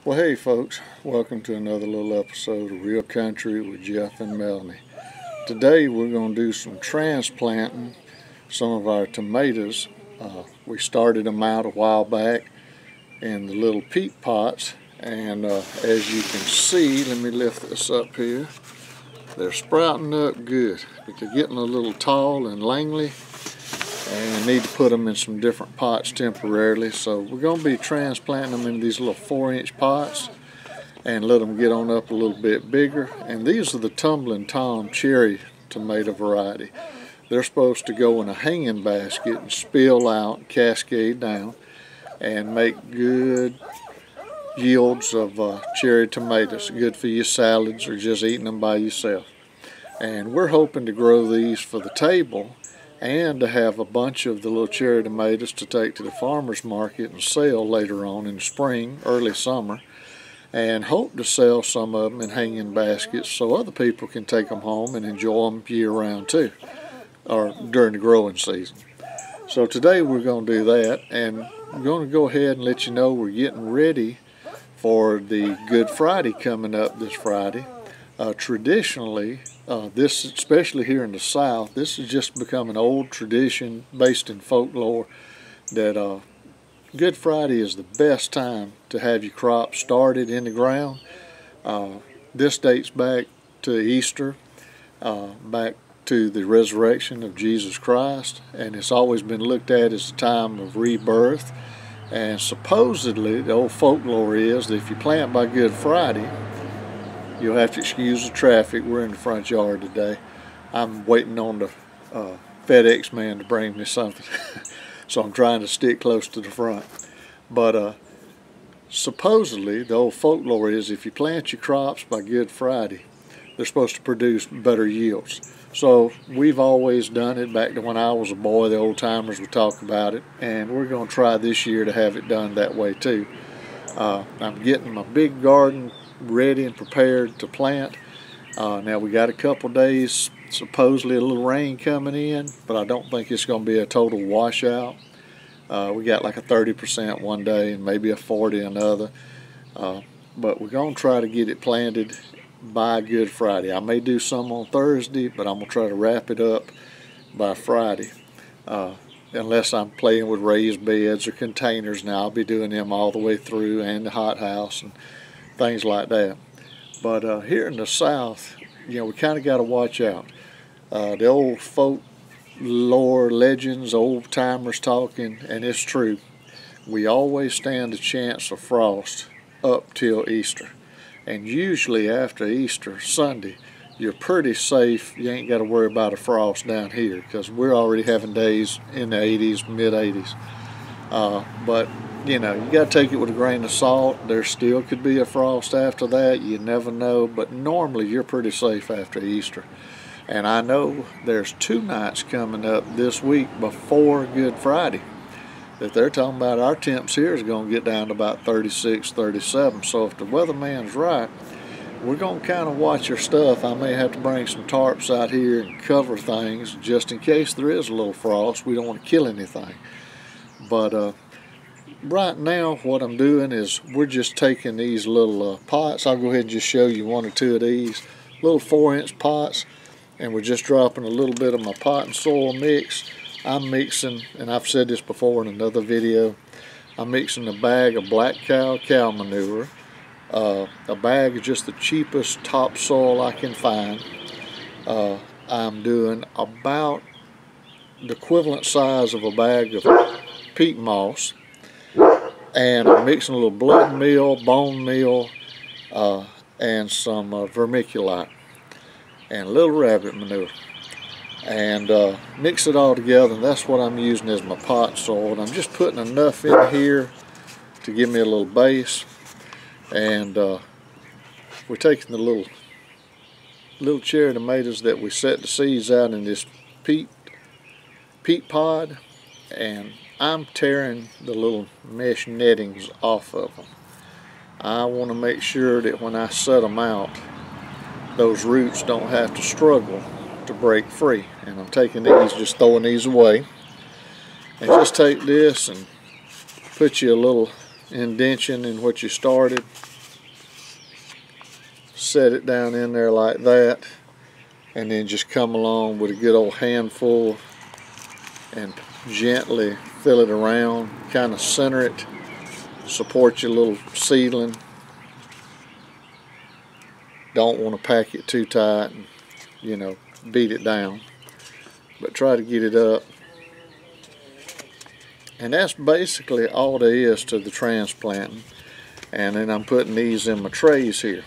Well, hey folks, welcome to another little episode of Real Country with Jeff and Melanie. Today we're going to do some transplanting some of our tomatoes. We started them out a while back in the little peat pots, and as you can see, let me lift this up here, they're sprouting up good, but they're getting a little tall and langly, and need to put them in some different pots temporarily. So we're going to be transplanting them in these little 4-inch pots and let them get on up a little bit bigger. And these are the tumbling Tom cherry tomato variety. They're supposed to go in a hanging basket and spill out, cascade down, and make good yields of cherry tomatoes. Good for your salads or just eating them by yourself. And we're hoping to grow these for the table and to have a bunch of the little cherry tomatoes to take to the farmer's market and sell later on in the spring, early summer, and hope to sell some of them in hanging baskets so other people can take them home and enjoy them year round too, or during the growing season. So today we're going to do that, and I'm going to go ahead and let you know we're getting ready for the Good Friday coming up this Friday. Traditionally, this, especially here in the South, this has just become an old tradition based in folklore that Good Friday is the best time to have your crop started in the ground. This dates back to Easter, back to the resurrection of Jesus Christ, and it's always been looked at as a time of rebirth. And supposedly, the old folklore is that if you plant by Good Friday, you'll have to excuse the traffic. We're in the front yard today. I'm waiting on the FedEx man to bring me something. So I'm trying to stick close to the front. But supposedly, the old folklore is if you plant your crops by Good Friday, they're supposed to produce better yields. So we've always done it. Back to when I was a boy, the old timers would talk about it. And we're going to try this year to have it done that way too. I'm getting my big garden ready and prepared to plant. Now we got a couple days, supposedly a little rain coming in, but I don't think it's going to be a total washout. We got like a 30% one day and maybe a 40 another. But we're going to try to get it planted by Good Friday. I may do some on Thursday, but I'm going to try to wrap it up by Friday. Unless I'm playing with raised beds or containers. Now I'll be doing them all the way through, and the hothouse and things like that. But here in the South, you know, we kind of got to watch out. The old folklore legends, old timers talking, and it's true. We always stand a chance of frost up till Easter. And usually after Easter Sunday, you're pretty safe. You ain't got to worry about a frost down here because we're already having days in the 80s, mid-80s. But you know, you got to take it with a grain of salt. There still could be a frost after that. You never know. But normally you're pretty safe after Easter. And I know there's 2 nights coming up this week before Good Friday that they're talking about our temps here is going to get down to about 36, 37. So if the weatherman's right, we're going to kind of watch our stuff. I may have to bring some tarps out here and cover things just in case there is a little frost. We don't want to kill anything. But right now what I'm doing is we're just taking these little pots. I'll go ahead and just show you 1 or 2 of these little 4-inch pots, and we're just dropping a little bit of my pot and soil mix. I'm mixing, and I've said this before in another video, I'm mixing a bag of black cow manure, a bag of just the cheapest topsoil I can find. I'm doing about the equivalent size of a bag of peat moss, and I'm mixing a little blood meal, bone meal, and some vermiculite, and a little rabbit manure, and mix it all together. And that's what I'm using as my pot soil. And I'm just putting enough in here to give me a little base. And we're taking the little cherry tomatoes that we set the seeds out in this peat pod, and I'm tearing the little mesh nettings off of them. I want to make sure that when I set them out, those roots don't have to struggle to break free. And I'm taking these, just throwing these away. And just take this and put you a little indention in what you started. set it down in there like that, and then just come along with a good old handful and gently fill it around, kind of center it, support your little seedling. Don't want to pack it too tight and, you know, beat it down, but try to get it up. And that's basically all there is to the transplanting. And then I'm putting these in my trays here.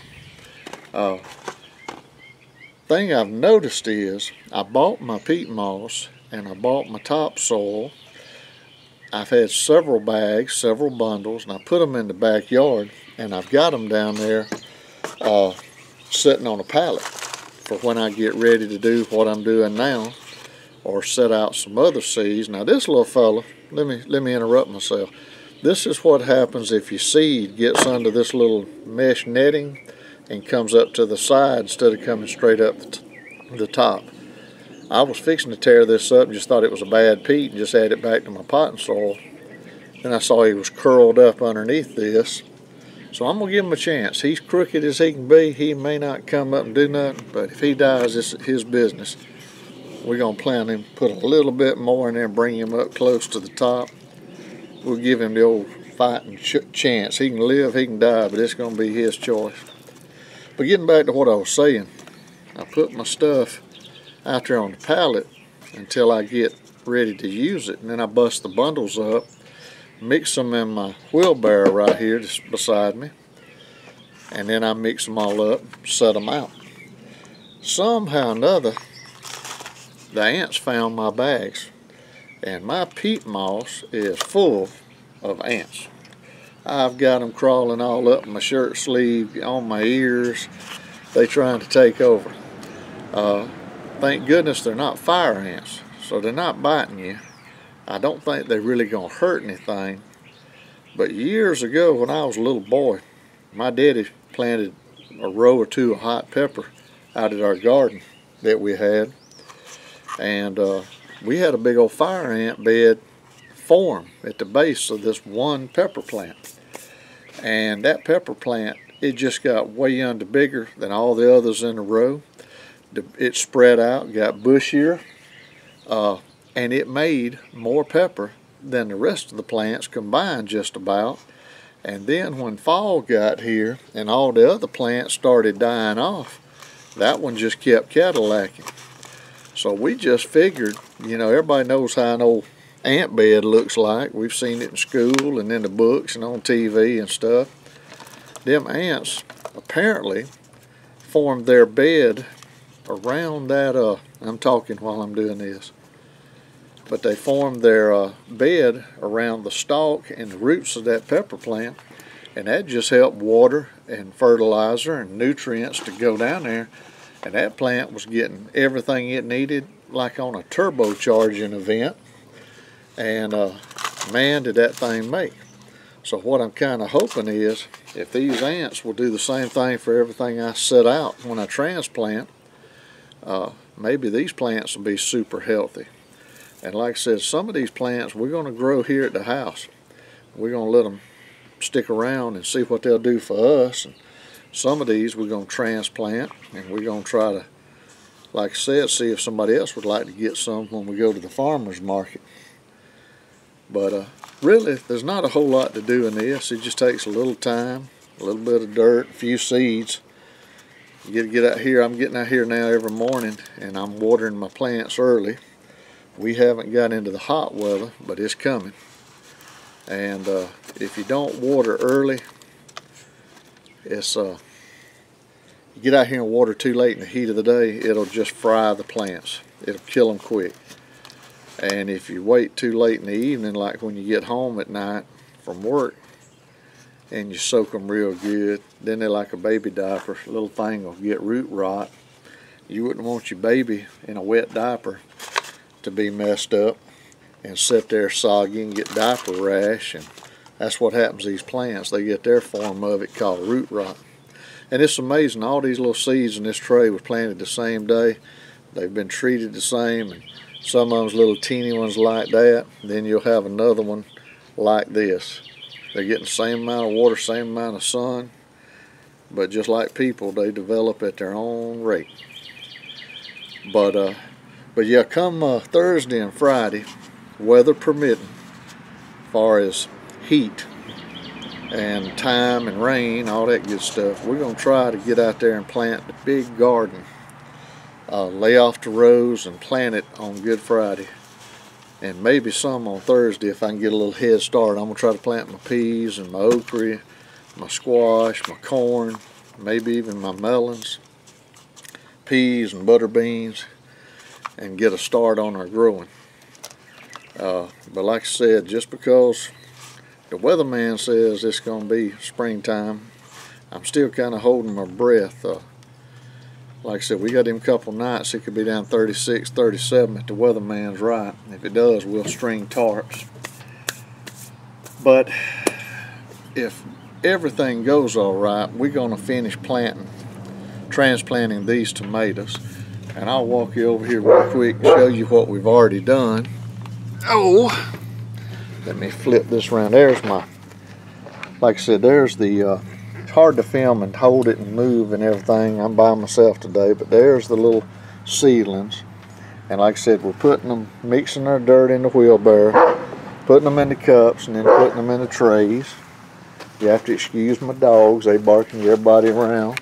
Thing I've noticed is I bought my peat moss and I bought my topsoil. I've had several bags, several bundles, and I put them in the backyard, and I've got them down there sitting on a pallet for when I get ready to do what I'm doing now, or set out some other seeds. Now this little fella, let me interrupt myself. This is what happens if your seed gets under this little mesh netting and comes up to the side instead of coming straight up the top. I was fixing to tear this up and just thought it was a bad peat and just add it back to my potting soil. Then I saw he was curled up underneath this. So I'm going to give him a chance. He's crooked as he can be. He may not come up and do nothing, but if he dies, it's his business. We're going to plant him, put a little bit more in there and bring him up close to the top. We'll give him the old fighting chance. He can live, he can die, but it's going to be his choice. But getting back to what I was saying, I put my stuff out there on the pallet until I get ready to use it, and then I bust the bundles up, mix them in my wheelbarrow right here just beside me, and then I mix them all up, set them out. Somehow or another, the ants found my bags, and my peat moss is full of ants. I've got them crawling all up my shirt sleeve, on my ears. They trying to take over. Thank goodness they're not fire ants, so they're not biting you. I don't think they're really going to hurt anything. But years ago when I was a little boy, my daddy planted a row or two of hot pepper out at our garden that we had. And we had a big old fire ant bed form at the base of this one pepper plant. And that pepper plant, it just got way under bigger than all the others in the row. It spread out, got bushier, and it made more pepper than the rest of the plants combined just about. And then when fall got here and all the other plants started dying off, that one just kept Cadillacing. So we just figured, you know, everybody knows how an old ant bed looks like. We've seen it in school and in the books and on TV and stuff. Them ants apparently formed their bed around that, I'm talking while I'm doing this, but they formed their bed around the stalk and the roots of that pepper plant, and that just helped water and fertilizer and nutrients to go down there, and that plant was getting everything it needed like on a turbocharging event, and man, did that thing make. So what I'm kind of hoping is if these ants will do the same thing for everything I set out when I transplant, maybe these plants will be super healthy. And like I said, some of these plants we're going to grow here at the house. We're going to let them stick around and see what they'll do for us. And some of these we're going to transplant, and we're going to try to, like I said, see if somebody else would like to get some when we go to the farmer's market. But really, there's not a whole lot to do in this. It just takes a little time, a little bit of dirt, a few seeds. You get out here. I'm getting out here now every morning, and I'm watering my plants early. We haven't got into the hot weather, but it's coming. And if you don't water early, it's you get out here and water too late in the heat of the day, it'll just fry the plants. It'll kill them quick. And if you wait too late in the evening, like when you get home at night from work, and you soak them real good, then they're like a baby diaper. A little thing will get root rot. You wouldn't want your baby in a wet diaper to be messed up and sit there soggy and get diaper rash, and that's what happens to these plants. They get their form of it called root rot. And it's amazing, all these little seeds in this tray were planted the same day. They've been treated the same, and some of them's little teeny ones like that. Then you'll have another one like this. They're getting the same amount of water, same amount of sun. but just like people, they develop at their own rate. But yeah, come Thursday and Friday, weather permitting, as far as heat and time and rain, all that good stuff, we're going to try to get out there and plant the big garden. Lay off the rows and plant it on Good Friday. And maybe some on Thursday if I can get a little head start. I'm going to try to plant my peas and my okra, my squash, my corn, maybe even my melons, peas and butter beans, and get a start on our growing. But like I said, just because the weatherman says it's going to be springtime, I'm still kind of holding my breath. Like I said, we got him a couple nights, it could be down 36, 37 if the weatherman's right. If it does, we'll string tarps. But if everything goes all right, we're going to finish transplanting these tomatoes. And I'll walk you over here real quick and show you what we've already done. Oh, let me flip this around. There's my, like I said, there's the, it's hard to film and hold it and move and everything. I'm by myself today, but there's the little seedlings. And like I said, we're putting them, mixing our dirt in the wheelbarrow, putting them in the cups, and then putting them in the trays. You have to excuse my dogs, they barking everybody around.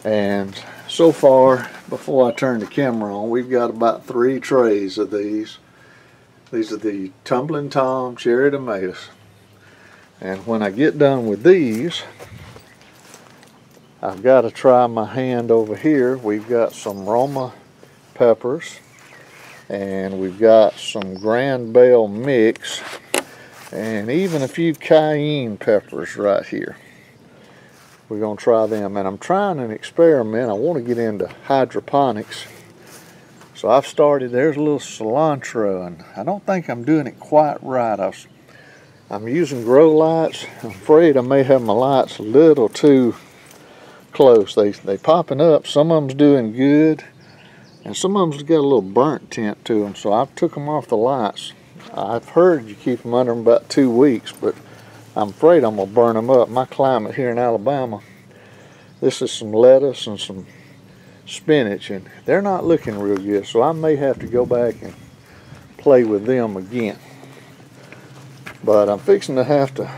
And so far, before I turn the camera on, we've got about 3 trays of these. These are the Tumbling Tom cherry tomatoes. And when I get done with these, I've got to try my hand over here. We've got some Roma peppers, and we've got some Grand Bell mix, and even a few cayenne peppers right here. We're going to try them, and I'm trying an experiment. I want to get into hydroponics. So I've started, there's a little cilantro, and I don't think I'm doing it quite right. I'm using grow lights. I'm afraid I may have my lights a little too close. They popping up. Some of them's doing good, and some of them's got a little burnt tint to them. So I've took them off the lights. I've heard you keep them under them about 2 weeks, but I'm afraid I'm gonna burn them up. My climate here in Alabama, this is some lettuce and some spinach, and they're not looking real good. So I may have to go back and play with them again. But I'm fixing to have to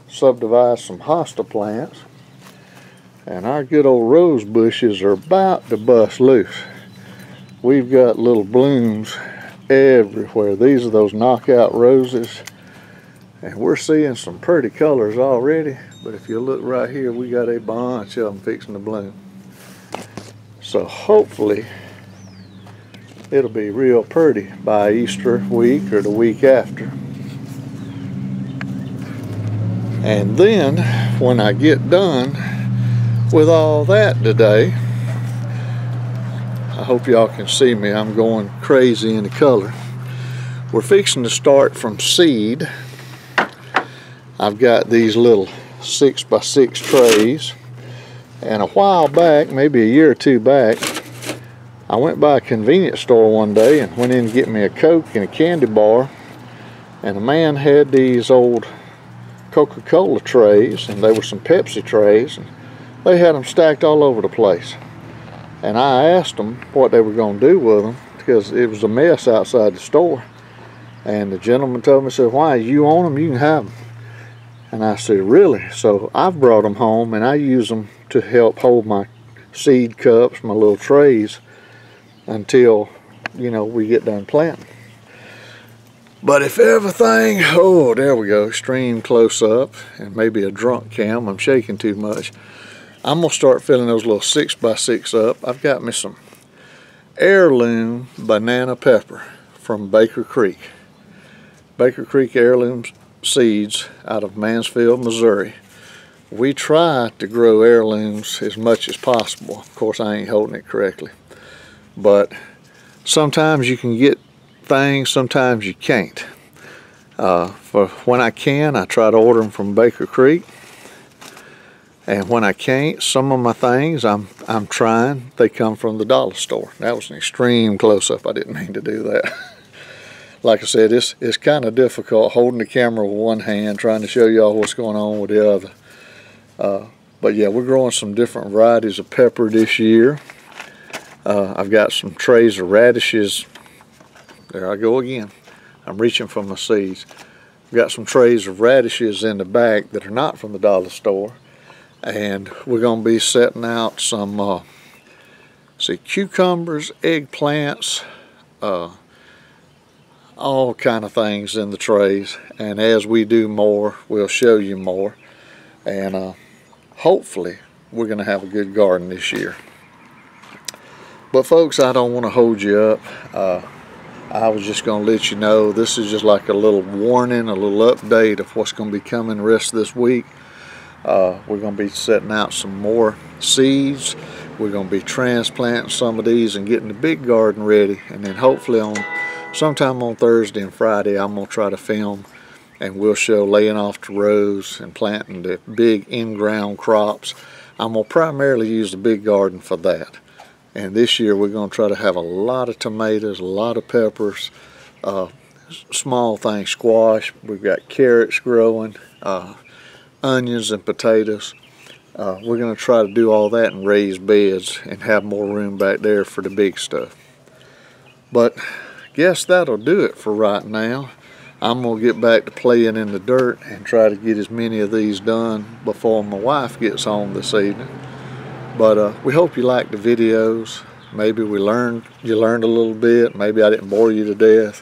subdivide some hosta plants, and our good old rose bushes are about to bust loose. We've got little blooms everywhere. These are those knockout roses, and we're seeing some pretty colors already. But if you look right here, we got a bunch of them fixing to bloom. So hopefully it'll be real pretty by Easter week or the week after. And then when I get done with all that today, I hope y'all can see me, I'm going crazy in the color. We're fixing to start from seed. I've got these little 6x6 trays, and a while back, maybe a year or 2 back, I went by a convenience store one day and went in to get me a Coke and a candy bar, and a man had these old Coca-Cola trays, and they were some Pepsi trays, and they had them stacked all over the place. And I asked them what they were going to do with them, because it was a mess outside the store. And the gentleman told me, said, "Why, you own them, you can have them." And I said, "Really?" So I've brought them home, and I use them to help hold my seed cups, my little trays, until, you know, we get done planting. But if everything, oh, there we go, extreme close up, and maybe a drunk cam, I'm shaking too much. I'm gonna start filling those little 6x6 up. I've got me some heirloom banana pepper from Baker Creek. Baker Creek heirloom seeds out of Mansfield, Missouri. We try to grow heirlooms as much as possible. Of course, I ain't holding it correctly. But sometimes you can get things, sometimes you can't. For when I can, I try to order them from Baker Creek. And when I can't, some of my things I'm trying, they come from the dollar store. That was an extreme close-up. I didn't mean to do that. Like I said, it's kind of difficult holding the camera with one hand, trying to show y'all what's going on with the other. But yeah, we're growing some different varieties of pepper this year. I've got some trays of radishes. There I go again. I'm reaching for my seeds. I've got some trays of radishes in the back that are not from the dollar store. And we're going to be setting out some cucumbers, eggplants, all kind of things in the trays. And as we do more, we'll show you more. And hopefully we're going to have a good garden this year. But folks, I don't want to hold you up. I was just going to let you know this is just like a little warning, a little update of what's going to be coming the rest of this week. We're going to be setting out some more seeds. We're going to be transplanting some of these and getting the big garden ready. And then hopefully sometime on Thursday and Friday, I'm going to try to film and we'll show laying off the rows and planting the big in-ground crops. I'm going to primarily use the big garden for that. And this year we're going to try to have a lot of tomatoes, a lot of peppers, small things, squash. We've got carrots growing, onions and potatoes. We're going to try to do all that in raised beds and have more room back there for the big stuff. But guess that'll do it for right now. I'm going to get back to playing in the dirt and try to get as many of these done before my wife gets home this evening. But we hope you liked the videos. Maybe you learned a little bit. Maybe I didn't bore you to death.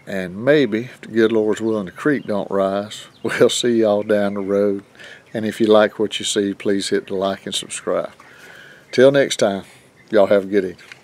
And maybe, if the good Lord's willing, the creek don't rise, we'll see y'all down the road. And if you like what you see, please hit the like and subscribe. Till next time, y'all have a good evening.